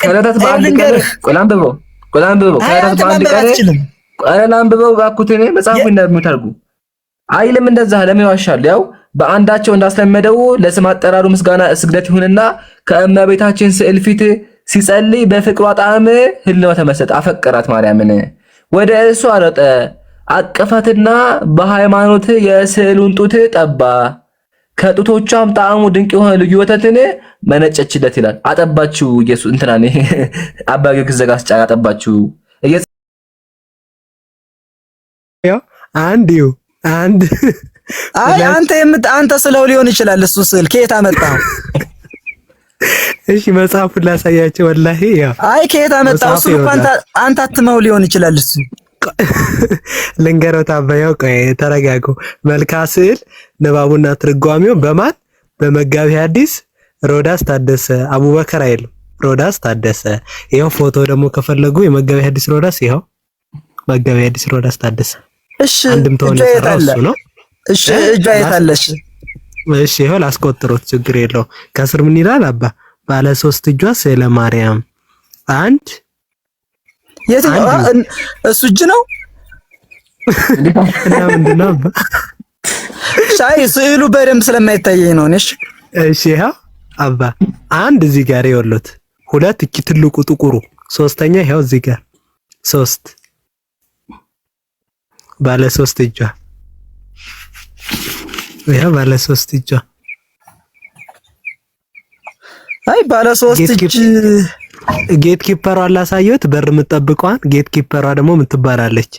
ከዕለታት በአንድ ቀን ከዕለታት በአንድ ቀን አንብበው ባኩትን መጽሐፉ እንደምታርጉ አይልም። እንደዛ ለምን ይዋሻል? ያው በአንዳቸው እንዳስለመደው ለስም አጠራሩ ምስጋና ስግደት ይሁንና ከእመቤታችን ስዕል ፊት ሲጸልይ በፍቅሯ ጣዕም ህልው ተመሰጠ። አፈቀራት ማርያምን ወደ እሱ አረጠ አቀፋትና በሃይማኖት የስዕሉን ጡት ጠባ። ከጡቶቿም ጣዕሙ ድንቅ የሆነ ልዩ ወተትን መነጨችለት ይላል። አጠባችሁ ኢየሱስ እንትናኔ አባጌ ከዘጋስ ጫ አጠባችሁ አንድ አይ አንተ ስለው ሊሆን ይችላል። እሱ ስዕል ከየት አመጣው? እሺ መጽሐፉን ላሳያቸው። ወላሂ ያው አይ ከየት አመጣው? እሱ እንኳን አንተ አትመው ሊሆን ይችላል። እሱ ልንገረው ታበያው። ቆይ ተረጋጉ። መልካ ስዕል ንባቡና ትርጓሜው በማን በመጋቢ ሐዲስ ሮዳስ ታደሰ አቡበከር አይልም፣ ሮዳስ ታደሰ። ይሄው ፎቶ ደግሞ ከፈለጉ የመጋቢ ሐዲስ ሮዳስ ይሄው መጋቢ ሐዲስ ሮዳስ ታደሰ። እሺ አንድም ተሆነ እሱ ነው። እሺ እጇ የታለሽ? እሺ ይሄው ላስቆጥሮት ችግር የለው። ከስር ምን ይላል? አባ ባለ 3 እጇ ስለ ማርያም አንድ የትኛው እሱ እጅ ነው? እና ምንድነው አባ? ሻይ ስዕሉ በደንብ ስለማይታየኝ ነው። እሺ ይሄው አባ አንድ እዚህ ጋር ይወሉት፣ ሁለት እቺ ትልቁ ጥቁሩ፣ ሶስተኛ ይሄው እዚህ ጋር 3 ባለ 3 እጇ ይሄው ባለ 3 እጇ። አይ ባለ 3 እጅ ጌት ኪፐሯ አላሳየሁት፣ በር የምትጠብቀዋን ጌት ኪፐሯ ደግሞ የምትባላለች።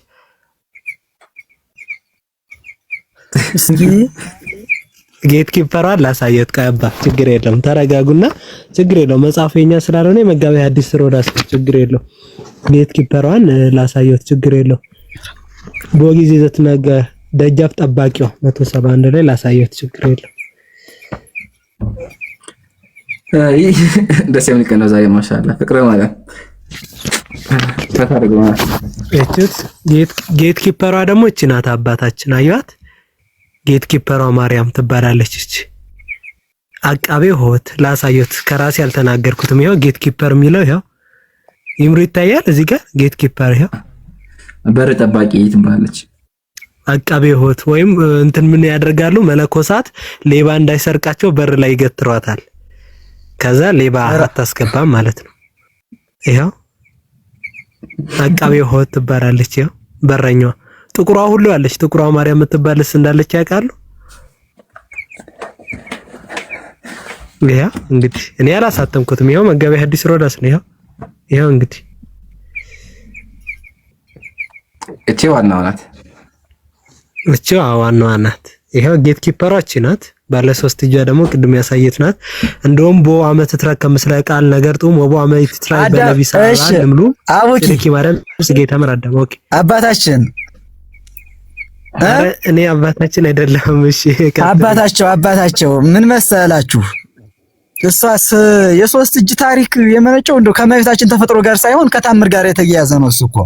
እስኪ ጌት ኪፐሯ አላሳየሁት። ቀባ ችግር የለም ተረጋጉና፣ ችግር የለም መጽሐፈኛ ስላልሆነ መጋቢ ሐዲስ ሮዳስ ችግር የለም። ጌት ኪፐሯን ላሳየሁት ችግር የለም። በጊዜ ዘትነገ ደጃፍ ጠባቂው 171 ላይ ላሳየሁት ችግር የለም። ደስ የሚል ቀን ነው ዛሬ ማሻአላ። ፍቅር ማለት ተታረገ ማለት እቺት ጌት ኪፐሯ ደግሞ እቺ ናት። አባታችን አዩት። ጌት ኪፐሯ ማርያም ትባላለች። እቺ አቃቤ ሆት ላሳየሁት። ከራሴ ያልተናገርኩትም ይሄው ጌት ኪፐር የሚለው ይሄው ይምሩ ይታያል። እዚህ ጋር ጌት ኪፐር ይሄው በር ጠባቂ ትባላለች። አቃቤ ሆት ወይም እንትን ምን ያደርጋሉ? መለኮሳት ሌባ እንዳይሰርቃቸው በር ላይ ይገትሯታል። ከዛ ሌባ አታስገባም ማለት ነው። ይሄው አቃቤ ሆት ትባላለች። ይሄው በረኛዋ ጥቁሯ ሁሉ አለች። ጥቁሯ ማርያም የምትባልስ እንዳለች ያውቃሉ? ይሄው እንግዲህ እኔ አላሳተምኩትም። ይሄው መጋቢ ሐዲስ ሮዳስ ነው። ይሄው እንግዲህ እቺ ዋናዋ ናት። እቺ ዋናዋ ናት። ይሄው ጌት ኪፐሯ እቺ ናት። ባለ 3 እጇ ደግሞ ቅድም ያሳየት ናት። እንደውም በአመት ትረከ ምስለ ቃል ነገርጡም ወበአመት ትራይ በነቢሳ አለምሉ አቡኪ ማርያም ስጌታ መራዳም። ኦኬ አባታችን እኔ አባታችን አይደለም። እሺ አባታቸው ምን መሰላችሁ? እሷስ የ3 እጅ ታሪክ የመነጨው እንደው ከመቤታችን ተፈጥሮ ጋር ሳይሆን ከታምር ጋር የተያያዘ ነው። እሱ እኮ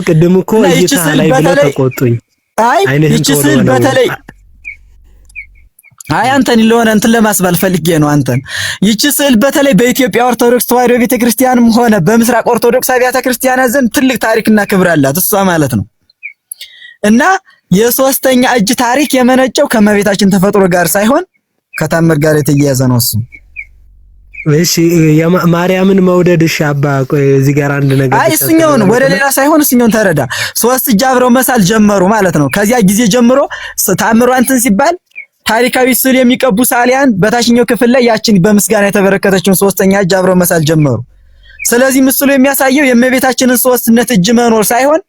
ቅድም እኮ እይታ ላይ ብለው ተቆጡኝ። አይ ይቺ ስዕል በተለይ አይ አንተን ለሆነ እንትን ለማስባል ፈልጌ ነው። አንተን ይቺ ስዕል በተለይ በኢትዮጵያ ኦርቶዶክስ ተዋሕዶ ቤተክርስቲያንም ሆነ በምስራቅ ኦርቶዶክስ አብያተ ክርስቲያናት ዘንድ ትልቅ ታሪክና ክብር አላት እሷ ማለት ነው። እና የ3ኛ እጅ ታሪክ የመነጨው ከመቤታችን ተፈጥሮ ጋር ሳይሆን ከታምር ጋር የተያያዘ ነው እሱ። እሺ ማርያምን መውደድ እሺ አባ ቆይ እዚህ ጋር አንድ ነገር አይ እሱኛውን ወደ ሌላ ሳይሆን እሱኛውን ተረዳ። 3 እጅ አብረው መሳል ጀመሩ ማለት ነው። ከዚያ ጊዜ ጀምሮ ታምሯ እንትን ሲባል ታሪካዊ ስዕል የሚቀቡ ሳሊያን በታችኛው ክፍል ላይ ያችን በምስጋና የተበረከተችውን 3ኛ እጅ አብረው መሳል ጀመሩ። ስለዚህ ምስሉ የሚያሳየው የእመቤታችንን 3ነት እጅ መኖር ሳይሆን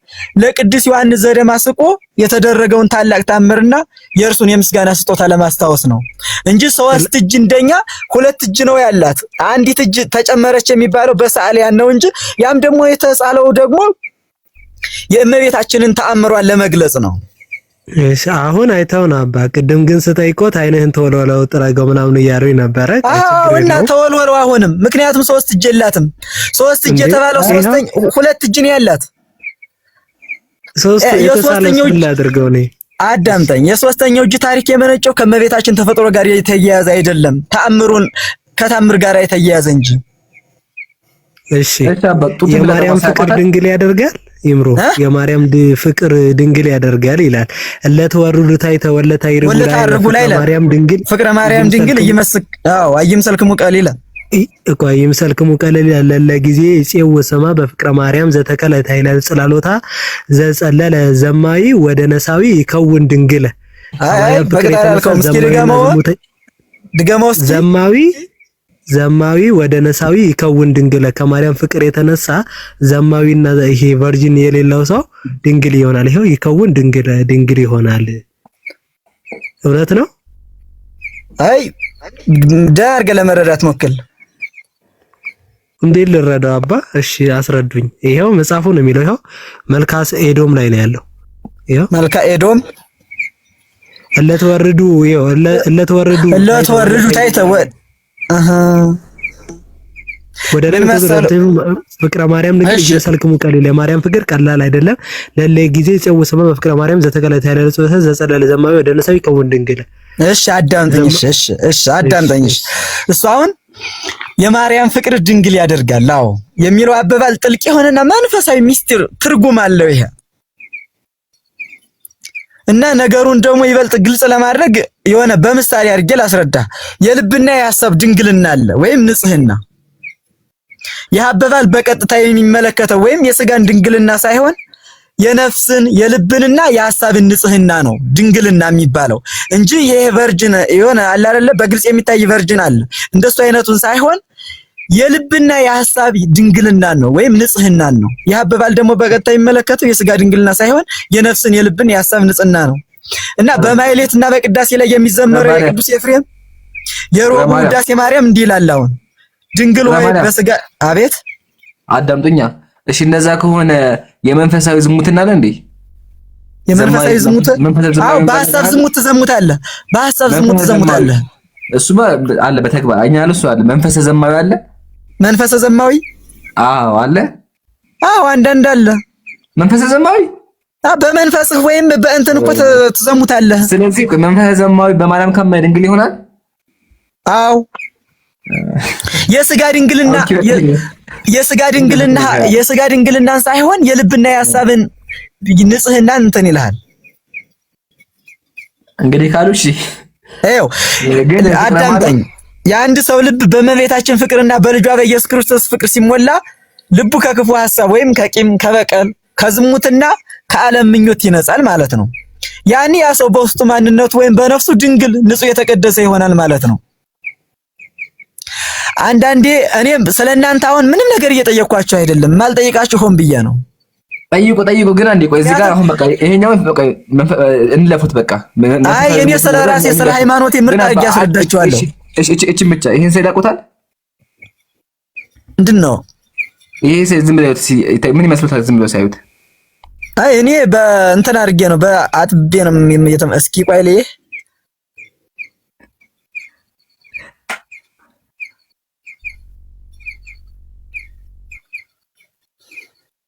ለቅዱስ ዮሐንስ ዘደማስቆ የተደረገውን ታላቅ ታምርና የእርሱን የምስጋና ስጦታ ለማስታወስ ነው እንጂ 3 እጅ እንደኛ 2 እጅ ነው ያላት። አንዲት እጅ ተጨመረች የሚባለው በሳሊያን ነው እንጂ ያም ደግሞ የተጻለው ደግሞ የእመቤታችንን ተአምሯን ለመግለጽ ነው። እሺ አሁን አይተውና አባ ቅድም ግን ስጠይቆት አይነህን ተወልወለው ጥረገው ምናምን እያሉኝ ነበረ። እና ተወልወለው አሁንም ምክንያቱም 3 እጅ የላትም። 3 እጅ የተባለው 2 እጅ ነው ያላት። 3 የተሳለች ምን ላድርገው ነው? አዳምጠኝ። የ3ኛው እጅ ታሪክ የመነጨው ከመቤታችን ተፈጥሮ ጋር የተያያዘ አይደለም። ተአምሩን ከታምር ጋር የተያያዘ እንጂ እሺ የማርያም ፍቅር ድንግል ያደርጋል ይምሮ የማርያም ፍቅር ድንግል ያደርጋል ይላል። ለተወሩዱ ታይተ ወለታ ይርጉ ላይ ማርያም ድንግል ፍቅረ ማርያም ድንግል ይመስክ አይምሰልክሙ ቀሊላ እኮ አይምሰልክሙ ቀሊላ ለጊዜ ጽው ሰማ በፍቅረ ማርያም ዘተከለ ታይላል ጽላሎታ ዘጸለለ ዘማዊ ወደ ነሳዊ ይከውን ድንግል አይ በቀጣላልከው ምስኪን ድገመው ዘማዊ ወደ ነሳዊ ይከውን ድንግል ከማርያም ፍቅር የተነሳ ዘማዊና ይሄ ቨርጂን የሌለው ሰው ድንግል ይሆናል። ይሄው ይከውን ድንግል ይሆናል። እውነት ነው። አይ ዳርገ ለመረዳት ሞክል። እንዴት ልረዳው አባ? እሺ አስረዱኝ። ይሄው መጽሐፉ ነው የሚለው። ይሄው መልካስ ኤዶም ላይ ነው ያለው። ይሄው መልካ ኤዶም እለተወርዱ ታይተወ ወደ ፍቅረ ማርያም ንግል ይሰልክሙ ቀሊል የማርያም ፍቅር ቀላል አይደለም። ለለ ጊዜ ጽው ሰማ በፍቅረ ማርያም ዘተከለተ ያለ ጽወተ ዘጸለለ ዘማዊ ወደ ነሳዊ ይከውን ድንግል። እሺ አዳምጠኝ። እሺ አዳምጠኝ። እሱ አሁን የማርያም ፍቅር ድንግል ያደርጋል አዎ የሚለው አባባል ጥልቅ የሆነና መንፈሳዊ ሚስጥር ትርጉም አለው ይሄ እና ነገሩን ደግሞ ይበልጥ ግልጽ ለማድረግ የሆነ በምሳሌ አድርጌ ላስረዳ። የልብና የሐሳብ ድንግልና አለ ወይም ንጽህና። ይህ አባባል በቀጥታ የሚመለከተው ወይም የስጋን ድንግልና ሳይሆን የነፍስን የልብንና የሐሳብን ንጽህና ነው ድንግልና የሚባለው እንጂ ይሄ ቨርጅን የሆነ አለ አይደለ በግልጽ የሚታይ ቨርጅን አለ እንደሱ አይነቱን ሳይሆን የልብና የሐሳብ ድንግልና ነው ወይም ንጽህና ነው። ይህ አባባል ደግሞ በቀጥታ የሚመለከተው የስጋ ድንግልና ሳይሆን የነፍስን የልብን የሐሳብ ንጽህና ነው እና በማይሌትና በቅዳሴ ላይ የሚዘመረው የቅዱስ ኤፍሬም የሮቡ ቅዳሴ ማርያም እንዲህ ይላል። አሁን ድንግል ሆይ በስጋ አቤት አዳምጡኛ። እሺ እንደዛ ከሆነ የመንፈሳዊ ዝሙትና አለ እንዴ? የመንፈሳዊ ዝሙት አዎ በሐሳብ ዝሙት ትዘሙታለህ። በሐሳብ ዝሙት ትዘሙታለህ። እሱማ አለ በተግባር እኛ አለ እሱ አለ መንፈሰ ዘማዊ አለ መንፈሰ ዘማዊ አዎ አለ አዎ አንዳንድ አለ መንፈሰ ዘማዊ በመንፈስህ ወይም በእንትን እኮ ትዘሙታለህ። ስለዚህ መንፈሰ ዘማዊ በማርያም ከመ ድንግል ይሆናል። አዎ የስጋ ድንግልናን ሳይሆን የልብና የሐሳብን ንጽህናን እንትን ይልሃል። እንግዲህ ካሉ እሺ አይው አዳምጠኝ። የአንድ ሰው ልብ በእመቤታችን ፍቅርና በልጇ በኢየሱስ ክርስቶስ ፍቅር ሲሞላ ልቡ ከክፉ ሐሳብ ወይም ከቂም ከበቀል ከዝሙትና ከዓለም ምኞት ይነጻል ማለት ነው። ያኔ ያ ሰው በውስጡ ማንነቱ ወይም በነፍሱ ድንግል ንጹህ የተቀደሰ ይሆናል ማለት ነው። አንዳንዴ እኔም ስለእናንተ አሁን ምንም ነገር እየጠየኳችሁ አይደለም፣ ማልጠይቃችሁ ሆን ብዬ ነው። ጠይቁ ግን አንዴ ቆይ፣ እዚህ ጋር አሁን በቃ ይሄኛው በቃ እንለፉት በቃ። አይ እኔ ስለ ራሴ ስለ ሃይማኖቴ ምርጥ አድርጌ አስረዳችኋለሁ። እቺ ብቻ ይሄን ሰይዳቁታል ምንድነው ይሄ? ዝም ብለው ምን ይመስሉታል? ዝም ብለው ሳይዩት አይ እኔ በእንትን አድርጌ ነው በአጥቤ ነው እስኪ ቆይ ላይ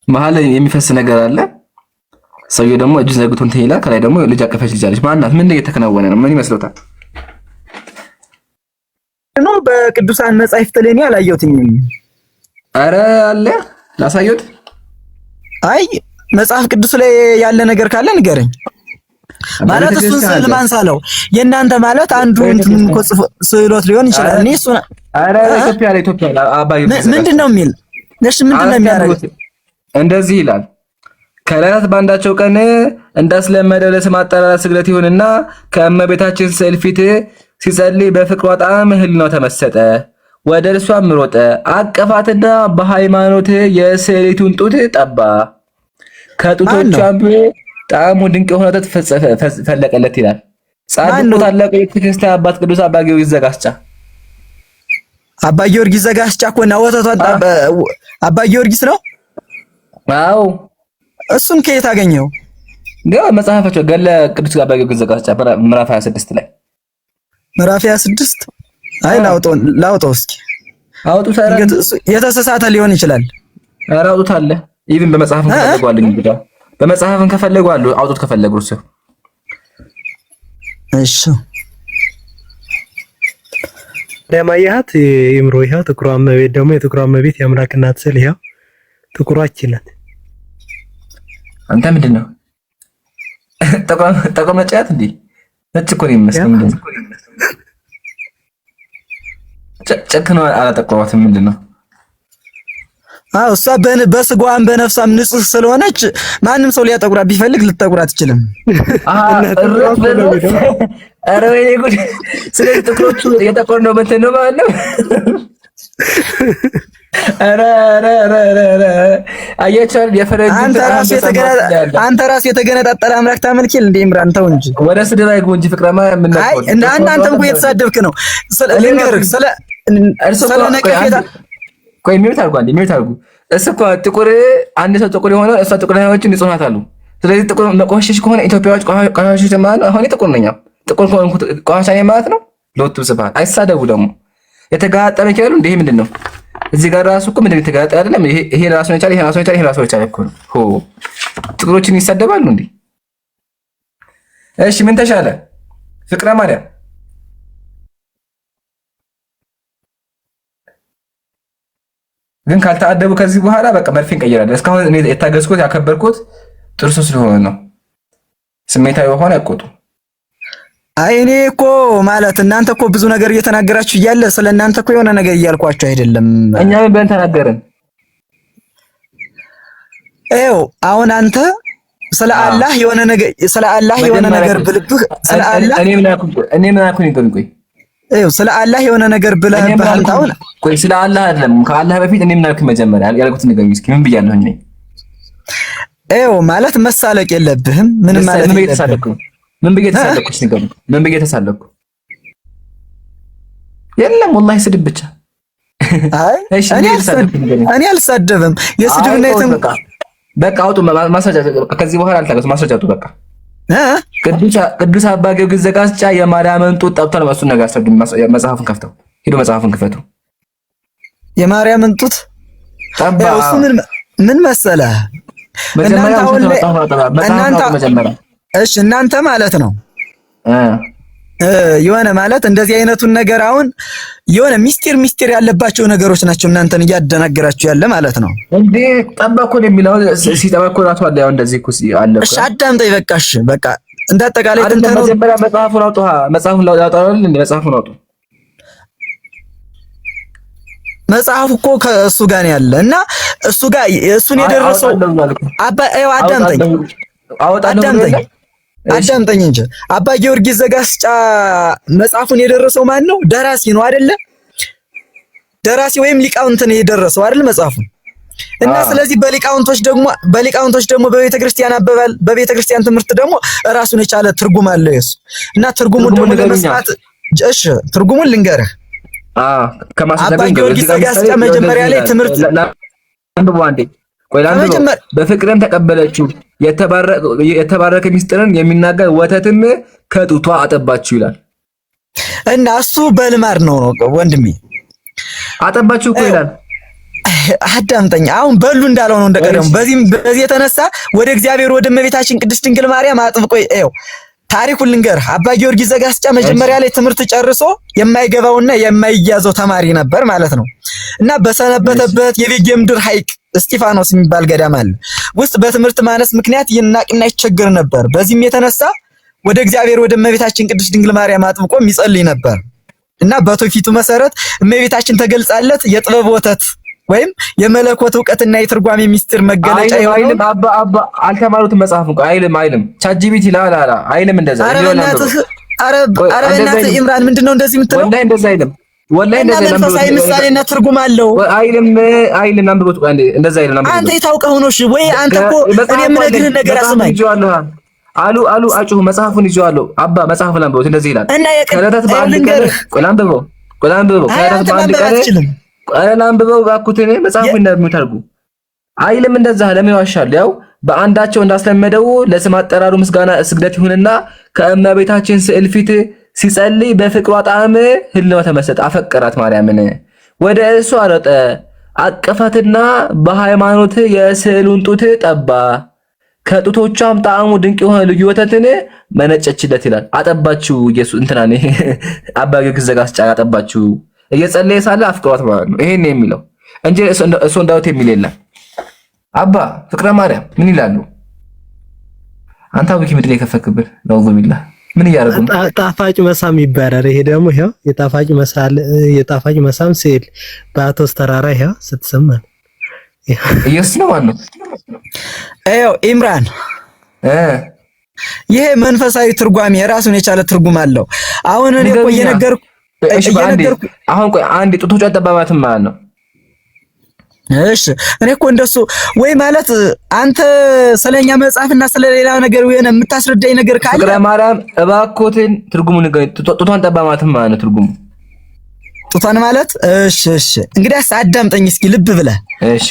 መሀል የሚፈስ ነገር አለ። ሰውዬው ደግሞ እጁ ዘግቶ እንትን ይላል። ከላይ ደግሞ ልጅ አቀፈች ልጅ አለች። ማናት? ምን እየተከናወነ ነው? ምን ይመስሎታል? ነው በቅዱሳን መጻሕፍት ላይ ነው አላየሁትም። አረ አለ ላሳየሁት። አይ መጽሐፍ ቅዱስ ላይ ያለ ነገር ካለ ንገረኝ። ማለት እሱን ስዕል ማንሳለው የእናንተ ማለት አንዱ እንትን እኮ ስዕሎት ሊሆን ይችላል። እኔ እሱን አረ ኢትዮጵያ አባይ ምንድነው የሚል እሺ፣ ምንድነው የሚያደርግ? እንደዚህ ይላል። ከዕለታት በአንዳቸው ቀን እንዳስለመደው ለስም አጠራር ስግደት ይሁንና ከእመቤታችን ስዕል ፊት ሲጸልይ በፍቅሯ ጣም ሕሊናው ተመሰጠ። ወደ እርሷም ሮጠ፣ አቀፋትና በሃይማኖት የስዕሊቱን ጡት ጠባ። ከጡቶቿም ጣዕሙ ድንቅ የሆነ ወተት ፈለቀለት ይላል። ጻድቁ ታላቁ የክርስቲያን አባት ቅዱስ አባ ጊዮርጊስ ዘጋስጫ። አባ ጊዮርጊስ ዘጋስጫ እኮ ነው ወተቷን አባ ጊዮርጊስ ነው። አዎ እሱን ከየት አገኘው? ነው መጽሐፋቸው ገለ ቅዱስ አባ ጊዮርጊስ ዘጋስጫ ምዕራፍ 26 ላይ ምዕራፍ 26 አይ ላውጣው እስኪ አውጡት። የተሳሳተ ሊሆን ይችላል። ኧረ አውጡት አለ። ኢቭን በመጽሐፍን ከፈለጉ እንግዲህ በመጽሐፍን ከፈለጉ አውጡት ከፈለጉ እሱ እሺ ለማያት ይምሮ ይኸው ጥቁሯ እመቤት ደግሞ የጥቁሯ እመቤት የአምላክ እናት ስል ይኸው ጥቁሯችን ናት። አንተ ምንድን ነው ጠቆም ነጫት እንዴ? ነጭ እኮ ነው የሚመስለው። ምንድን ነው ጨክነው አላጠቆሯትም? ምንድን ነው? አዎ እሷ በስጋዋም በነፍሷም ንጹህ ስለሆነች ማንም ሰው ሊያጠቁራት ቢፈልግ ልትጠቁራት አትችልም። ኧረ ወይኔ ጉድ! ስለዚህ ጥቁሮቹ የጠቆር ነው በእንትን ነው ማለት ነው። አያቻል የፈረንጅ አንተ ራስህ የተገነጣጠረ አምላክ ታመልኪል እንዴ? ኢምራን ተው እንጂ ወደ ስድብ አይጉ እንጂ ፍቅረማ ምን ነው? አይ እናንተም እኮ የተሳደብክ ነው። ልንገርህ ስለ ነቀፌታ ቆይ ሚውት አድርጉ። እሱ እኮ ጥቁር አንድ ሰው ጥቁር የሆነ እሷ ጥቁር የሆነች ንጹህ ናት አሉ። ስለዚህ ጥቁር መቆሸሽ ከሆነ ኢትዮጵያዎች ቆሻሾች ማለት ነው። አሁን ጥቁር ነኝ ጥቁር ከሆንኩ ቆሻሻ ነኝ ማለት ነው። ለወጡ ስብሐት አይሳደቡ ደግሞ የተጋጠመ ይችላሉ። እንዴ ምንድን ነው እዚህ ጋር ራሱ እኮ ምንድን ነው የተጋጠመ አይደለም። ይሄ ራሱን የቻለ ይሄ ራሱን የቻለ እኮ ነው። ጥቁሮችን ይሳደባሉ እንዴ? እሺ ምን ተሻለ ፍቅረ ማርያም? ግን ካልተአደቡ ከዚህ በኋላ በቃ መርፌ እንቀይራለን። እስካሁን እኔ የታገዝኩት ያከበርኩት ጥርሱ ስለሆነ ነው። ስሜታዊ ሆነ አይቆጡ። አይ እኔ እኮ ማለት እናንተ እኮ ብዙ ነገር እየተናገራችሁ እያለ ስለ እናንተ እኮ የሆነ ነገር እያልኳችሁ አይደለም። እኛ ምን ብለን ተናገርን? ይኸው አሁን አንተ ስለ አላህ የሆነ ነገር ብልብህ ስለ አላህ እኔ ምን አልኩኝ? ቆይ ይኸው ስለ አላህ የሆነ ነገር ብለህ አሁን ቆይ ስለ አላህ አይደለም ከአላህ በፊት እኔ ምን አልኩኝ? መጀመሪያ ያልኩት ነገር እስኪ ምን ብያለሁ እኔ? ይኸው ማለት መሳለቅ የለብህም ምንም ማለት ምን ብዬ ምን ብዬ ተሳለቅኩ? የለም ወላሂ ስድብ ብቻ። አይ እኔ አልሳደብም። የስድብና የትም በቃ አውጡ ማስረጃ። ከዚህ በኋላ አልታገሱ ማስረጃቱ በቃ ቅዱስ አባ ጊዮርጊስ ዘጋስጫ የማርያምን ጡት ጠብቷል። ማሱን ነገር አስረዱ። መጽሐፉን ከፍተው ሂዱ፣ መጽሐፉን ክፈቱ። የማርያምን ጡት ጠባ። እሱ ምን መሰለህ እሺ እናንተ ማለት ነው የሆነ ማለት እንደዚህ አይነቱን ነገር አሁን የሆነ ሚስጢር ያለባቸው ነገሮች ናቸው እናንተን እያደናገራችሁ ያለ ማለት ነው። እንዴ ጠባኮ የሚለው ሲጠባኮ ራሱ አለ። ያው እንደዚህ እኮ አለ። እሺ አዳምጠኝ በቃ እንዳጠቃላይ ተንተነው መጀመሪያ መጽሐፉን አውጡ። መጽሐፉን ላውጣውልን እንዴ? መጽሐፉን አውጡ። መጽሐፉ እኮ ከእሱ ጋር ነው ያለ እና እሱ ጋር እሱን የደረሰው አዳምጠኝ እንጂ አባ ጊዮርጊስ ዘጋስጫ መጽሐፉን የደረሰው ማን ነው? ደራሲ ነው አይደለ? ደራሲ ወይም ሊቃውንት ነው የደረሰው አይደል መጽሐፉን። እና ስለዚህ በሊቃውንቶች ደግሞ በቤተክርስቲያን አባባል በቤተክርስቲያን ትምህርት ደግሞ ራሱን የቻለ ትርጉም አለው የሱ እና ትርጉሙን ደግሞ ለመስማት እሺ ትርጉሙን ልንገርህ። አባ ጊዮርጊስ ዘጋስጫ መጀመሪያ ላይ ትምህርት በፍቅርም ተቀበለችው የተባረከ ሚስጥርን የሚናገር ወተትም ከጡቷ አጠባችሁ ይላል። እና እሱ በልማድ ነው ወንድሜ አጠባችሁ እኮ ይላል። አዳምጠኝ አሁን በሉ እንዳለው ነው እንደቀደሙ። በዚህ የተነሳ ወደ እግዚአብሔር ወደ እመቤታችን ቅድስት ድንግል ማርያም አጥብቆ ይኸው ታሪኩን ልንገርህ። አባ ጊዮርጊስ ዘጋስጫ መጀመሪያ ላይ ትምህርት ጨርሶ የማይገባውና የማይያዘው ተማሪ ነበር ማለት ነው። እና በሰነበተበት የቤጌ ምድር ሐይቅ እስጢፋኖስ የሚባል ገዳም አለ ውስጥ በትምህርት ማነስ ምክንያት ይናቅና ይቸገር ነበር። በዚህም የተነሳ ወደ እግዚአብሔር ወደ እመቤታችን ቅድስት ድንግል ማርያም አጥብቆ ይጸልይ ነበር እና በትውፊቱ መሰረት እመቤታችን ተገልጻለት የጥበብ ወተት ወይም የመለኮት ዕውቀትና የትርጓሜ ሚስጥር መገለጫ ይሆናል። አባ አልተማሩት መጽሐፍ እንኳን አይልም ቻጂቢቲ ላላ አይልም እንደዛ። አረ በእናትህ ኢምራን ምንድነው እንደዚህ የምትለው? ወላሂ እንደዛ አይልም። ወላሂ እንደዛ አይልም። መንፈሳዊ ምሳሌና ትርጉም አለው። አይልም አንብቦት እንደዛ አይልም። አንተ የታውቀው ነው። እሺ ወይ አንተ እኮ እኔ የምነግርህን ነገር አስማኝ አሉ አጩሁ መጽሐፉን ይዤዋለሁ። አባ መጽሐፉን አንብቦት እንደዚህ ይላል። ከዕለታት በአንድ ቀን ቆይ ላንብበው ከዕለታት በአንድ ቀን አንብበው ባኩትን መጽሐፉን እንደምታርጉ አይልም እንደዛ። ለምን ይዋሻል? ያው በአንዳቸው እንዳስለመደው ለስም አጠራሩ ምስጋና ስግደት ይሁንና ከእመቤታችን ስዕል ፊት ሲጸልይ በፍቅሯ ጣዕም ህልው ተመሰጠ። አፈቀራት ማርያምን ወደ እሱ አረጠ አቀፋትና በሃይማኖት የስዕሉን ጡት ጠባ። ከጡቶቿም ጣዕሙ ድንቅ የሆነ ልዩ ወተትን መነጨችለት ይላል። አጠባችሁ ኢየሱስ እንትናኔ አባ ጊዮርጊስ ዘጋስጫ አጠባችሁ እየጸለየ ሳለ አፍቅሯት ማለት ነው። ይሄን የሚለው እንጂ እሱ እንዳውት የሚል የለም። አባ ፍቅረ ማርያም ምን ይላሉ? አንተ አቡኪ ምንድን ነው የከፈክብን? ነው ቢላ ምን እያደረጉ ነው? ጣፋጭ መሳም ይባላል። ይሄ ደግሞ ይሄው የጣፋጭ መሳም ሲል በአቶስ ተራራ ይሄው ስትሰማ ኢየሱስ ነው ማለት ነው። ይሄው ኢምራን ይሄ መንፈሳዊ ትርጓሜ የራሱን የቻለ ትርጉም አለው። አሁን እኔ እኮ እየነገርኩ አሁን ቆይ አንዴ ጡቶቿ ጠባባትም ማለት ነው። እሺ እኔ እኮ እንደሱ ወይ ማለት አንተ ስለኛ መጽሐፍና ስለሌላ ነገር ወይ የምታስረዳኝ ነገር ካለ ፍቅረ ማርያም እባክዎትን ትርጉሙን ንገረኝ። ጡቷን ጠባባትም ማለት ነው ትርጉሙ ጡቷን ማለት እሺ እንግዲያስ አዳምጠኝ እስኪ ልብ ብለህ እሺ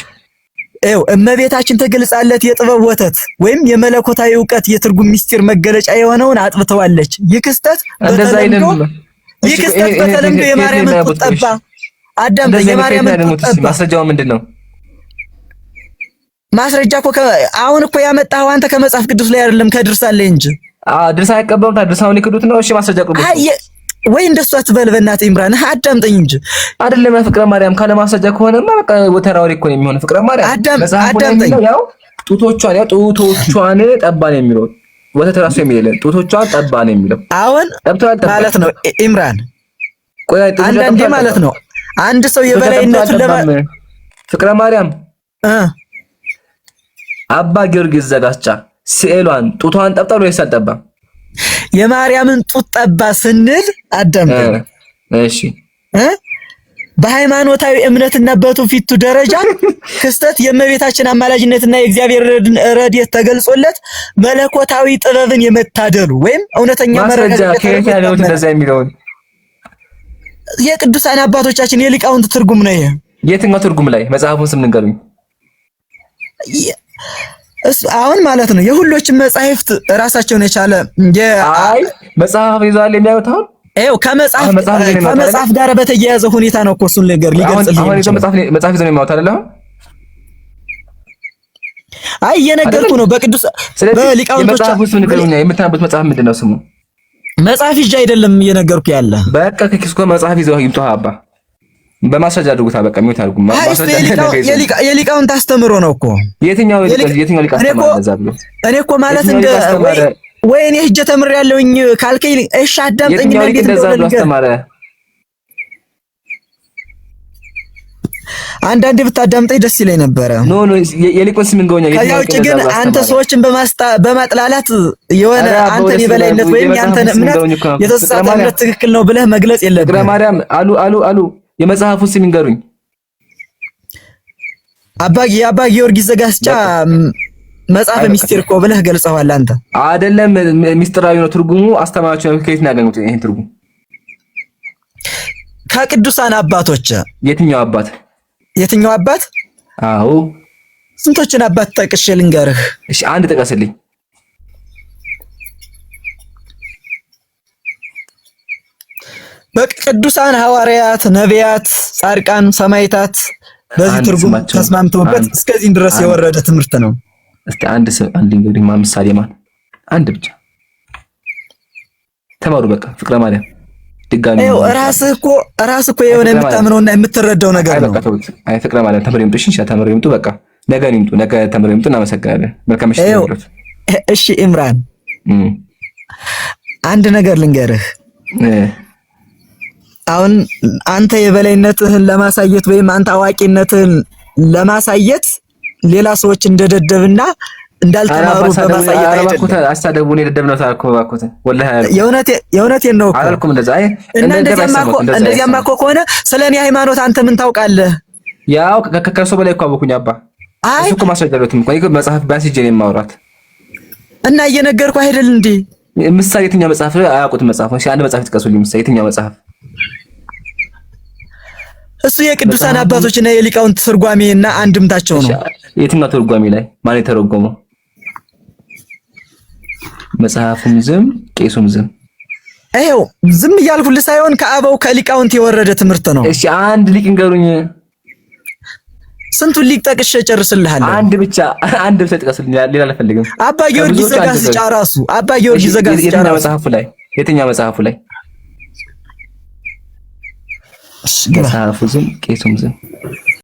እመቤታችን ተገልጻለት የጥበብ ወተት ወይም የመለኮታዊ ዕውቀት የትርጉም ምስጢር መገለጫ የሆነውን አጥብተዋለች። ይህ ክስተት በተለምዶ የማርያምን ጡት ጠባ። አዳምጠኝ። የማርያምን ጡት ጠባ ማስረጃው ምንድነው? ማስረጃ እኮ አሁን እኮ ያመጣኸው አንተ ከመጽሐፍ ቅዱስ ላይ አይደለም ከድርሳን ላይ እንጂ። ድርሳን አይቀበሉም። ድርሳኑን ይክዱት ነው። እሺ ማስረጃ ቅዱስ ወይ እንደሱ አትበል በእናትህ ኢምራን፣ አዳምጠኝ እንጂ አይደለም። ፍቅረ ማርያም ካለ ማስረጃ ከሆነማ በቃ ወተራውሪ እኮ ነው የሚሆነው። ፍቅረ ማርያም አዳምጠኝ። ያው ጡቶቿን ጠባ ነው የሚለው። ወተት ራሱ የሚለው ጡቶቿን ጠባ ነው የሚለው። አሁን ማለት ነው ኢምራን፣ ቆይ አንዳንዴ ማለት ነው አንድ ሰው የበላይነቱን ፍቅረ ማርያም አባ ጊዮርጊስ ዘጋስጫ ስዕሏን ጡቷን ጠብጣሉ ወይስ አልጠባም? የማርያምን ጡት ጠባ ስንል አዳምጠኝ። እሺ በሃይማኖታዊ እምነትና በትውፊቱ ደረጃ ክስተት የእመቤታችን አማላጅነትና የእግዚአብሔር ረድኤት ተገልጾለት መለኮታዊ ጥበብን የመታደሉ ወይም እውነተኛ መረጃ ከየት ያለው እንደዛ የሚለው የቅዱሳን አባቶቻችን የሊቃውንት ትርጉም ነው። ይሄ የትኛው ትርጉም ላይ መጽሐፉን ስም ንገሩኝ። አሁን ማለት ነው የሁሎችም መጻሕፍት ራሳቸውን የቻለ አይ መጽሐፍ ይዟል የሚያዩት አሁን ከመጽሐፍ ጋር በተያያዘ ሁኔታ ነው እኮ እሱን ነገር ሊገልጽልኝ። አሁን መጽሐፍ ይዞ ነው የሚያዩት አይደል? አይ እየነገርኩህ ነው። በሊቃውንቶች መጽሐፍ ስም ንገሩኝ። የምታነቡት መጽሐፍ ምንድን ነው ስሙ? መጽሐፍ ይዤ አይደለም እየነገርኩህ ያለ። በቃ ከኪስኮ መጽሐፍ ይዘው ይምጡ አባ በማስረጃ አድርጉት። በቃ የሚወት አድርጉ። ማስረጃ የሊቃውንት አስተምሮ ነው እኮ። የትኛው ሊቅ አስተማረ? እኔ እኮ ማለት እንደ ወይ እኔ ሂጄ ተምሬያለሁኝ ካልከኝ እሺ አዳምጠኝ። እንዴት እንደሆነ አስተማረ አንዳንዴ ብታዳምጠኝ ደስ ይለኝ ነበረ። ኖ የሊቁን ስም እንገውኛ። ከዚያ ውጭ ግን አንተ ሰዎችን በማጥላላት የሆነ አንተን የበላይነት ወይም ያንተን እምነት የተሳሳተ እምነት ትክክል ነው ብለህ መግለጽ የለብህም። ፍቅረ ማርያም አሉ የመጽሐፉ ስም ይንገሩኝ። አባ ጊዮርጊስ ዘጋስጫ መጽሐፈ ሚስጥር እኮ ብለህ ገልጸዋል አንተ። አይደለም ሚስጥራዊ ነው ትርጉሙ። አስተማሪዎች ከየት ነው ያገኙት ይሄን ትርጉም? ከቅዱሳን አባቶች። የትኛው አባት? አዎ ስንቶችን አባት ጠቅሼ ልንገርህ? እሺ አንድ ጥቀስልኝ። በቅዱሳን ሐዋርያት፣ ነቢያት፣ ጻድቃን፣ ሰማዕታት በዚህ ትርጉም ተስማምተውበት እስከዚህ ድረስ የወረደ ትምህርት ነው። እስቲ አንድ እንግዲህ ምሳሌ አንድ ብቻ ተማሩ። በቃ ፍቅረ ማርያም ድጋሚ ራስህ እኮ የሆነ የምታምነውና የምትረዳው ነገር ነው። አይ ፍቅረ ማርያም ተምረው ይምጡ። እሺ ተምረው ይምጡ። በቃ ነገ ተምረው ይምጡ። እናመሰግናለን። መልካም እሺ። እሺ ኢምራን አንድ ነገር ልንገርህ። አሁን አንተ የበላይነትህን ለማሳየት ወይም አንተ አዋቂነትህን ለማሳየት ሌላ ሰዎች እንደደደብና እንዳልተማሩ በማሳየት አይደለም። አስተዳደቡን የደደብ ነው ታልኩ ባኩት ወላሂ የእውነቴን ነው እኮ አላልኩም። እንደዛ አይ እንደዚያማ እኮ ከሆነ ስለኔ ሃይማኖት አንተ ምን ታውቃለህ? ያው ከከሰው በላይ እኮ አወኩኝ አባ። እሱ እኮ ማስረጃለትም እኮ ይገ መጽሐፍ ባስጄ ነው የማወራት እና እየነገርኩ አይደል እንዴ? ምሳሌ የትኛው መጽሐፍ አያውቁት መጽሐፍ ነው? አንድ መጽሐፍ ይጥቀሱልኝ። ምሳሌ የትኛው መጽሐፍ? እሱ የቅዱሳን አባቶችና የሊቃውንት ትርጓሜና አንድምታቸው ነው። የትኛው ትርጓሜ ላይ ማን የተረጎመው? መጽሐፉም ዝም ቄሱም ዝም። ይኸው ዝም እያልኩልህ ሳይሆን ከአበው ከሊቃውንት የወረደ ትምህርት ነው። እሺ አንድ ሊቅ እንገሩኝ። ስንቱን ሊቅ ጠቅሼ እጨርስልሃለሁ። አንድ ብቻ ጥቀስልኝ። ሌላ አልፈልግም። አባ ጊዮርጊስ ዘጋስጫ ራሱ አባ ጊዮርጊስ ዘጋስጫ የትኛው መጽሐፉ ላይ መጽሐፉ ዝም ቄሱም ዝም